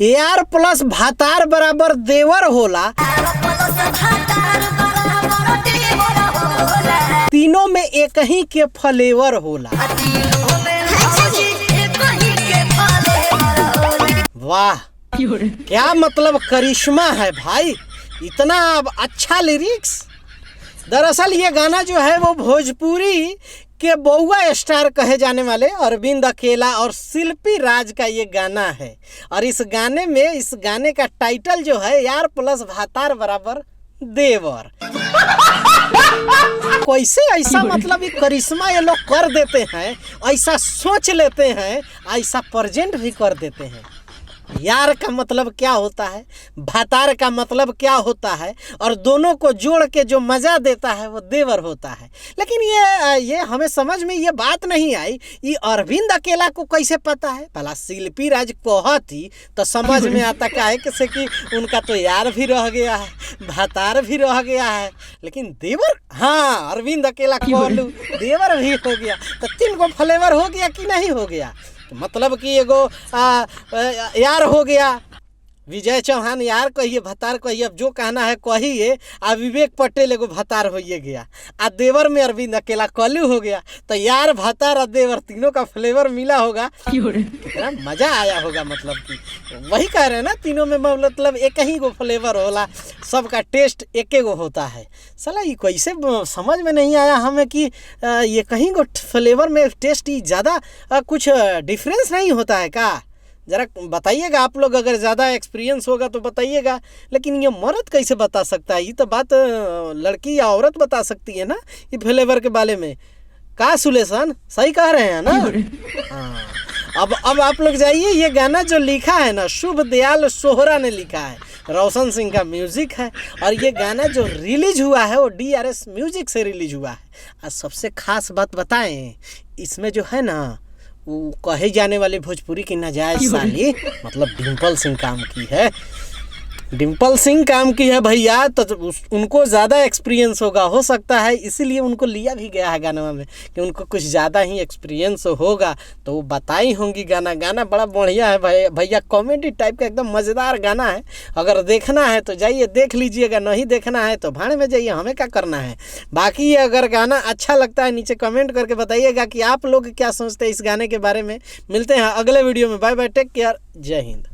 यार प्लस भातार बराबर देवर होला। तीनों में एक ही के फ्लेवर होला। वाह क्या मतलब करिश्मा है भाई, इतना अच्छा लिरिक्स। दरअसल ये गाना जो है वो भोजपुरी के बउआ स्टार कहे जाने वाले अरविंद अकेला और शिल्पी राज का ये गाना है। और इस गाने का टाइटल जो है यार प्लस भातार बराबर देवर। कैसे ऐसा मतलब ये करिश्मा ये लोग कर देते हैं, ऐसा सोच लेते हैं, ऐसा प्रेजेंट भी कर देते हैं। यार का मतलब क्या होता है, भातार का मतलब क्या होता है, और दोनों को जोड़ के जो मज़ा देता है वो देवर होता है। लेकिन ये हमें समझ में ये बात नहीं आई, ये अरविंद अकेला को कैसे पता है। भला शिल्पी राज कहती तो समझ में आता है कैसे कि उनका तो यार भी रह गया है, भातार भी रह गया है, लेकिन देवर, हाँ अरविंद अकेला कहलू देवर भी हो गया, तो 3 गो फ्लेवर हो गया कि नहीं हो गया। मतलब कि एगो यार हो गया विजय चौहान यार कहिए, भतार कहिए, अब जो कहना है कहिए। आ विवेक पटेल एगो भतार होइए गया, आ देवर में अरविंद अकेला कल्लू हो गया। तो यार भतार और देवर तीनों का फ्लेवर मिला होगा, कितना मज़ा आया होगा। मतलब कि वही कह रहे हैं ना, तीनों में मतलब एक ही गो फ्लेवर होला, सबका टेस्ट एक गो होता है। साला ये कैसे समझ में नहीं आया हमें कि ये कहीं गो फ्लेवर में टेस्ट ही ज़्यादा कुछ डिफरेंस नहीं होता है का। ज़रा बताइएगा आप लोग, अगर ज़्यादा एक्सपीरियंस होगा तो बताइएगा। लेकिन ये मर्द कैसे बता सकता है, ये तो बात लड़की या औरत बता सकती है ना ये फ्लेवर के बारे में। का सुलेशन सही कह रहे हैं ना। हाँ अब आप लोग जाइए, ये गाना जो लिखा है ना शुभ दयाल सोहरा ने लिखा है, रोशन सिंह का म्यूज़िक है। और ये गाना जो रिलीज हुआ है वो DRS म्यूजिक से रिलीज हुआ है। और सबसे खास बात बताएं, इसमें जो है ना वो कहे जाने वाली भोजपुरी की नाजायज साली मतलब डिम्पल सिंह काम की है। डिम्पल सिंह काम की है भैया, तो उनको ज़्यादा एक्सपीरियंस होगा, हो सकता है इसीलिए उनको लिया भी गया है गाना में कि उनको कुछ ज़्यादा ही एक्सपीरियंस होगा, तो वो बताई होंगी। गाना बड़ा बढ़िया है भैया, कॉमेडी टाइप का एकदम मज़ेदार गाना है। अगर देखना है तो जाइए देख लीजिएगा, नहीं देखना है तो भाड़ में जाइए, हमें क्या करना है। बाकी अगर गाना अच्छा लगता है नीचे कमेंट करके बताइएगा कि आप लोग क्या सोचते हैं इस गाने के बारे में। मिलते हैं अगले वीडियो में, बाय बाय, टेक केयर, जय हिंद।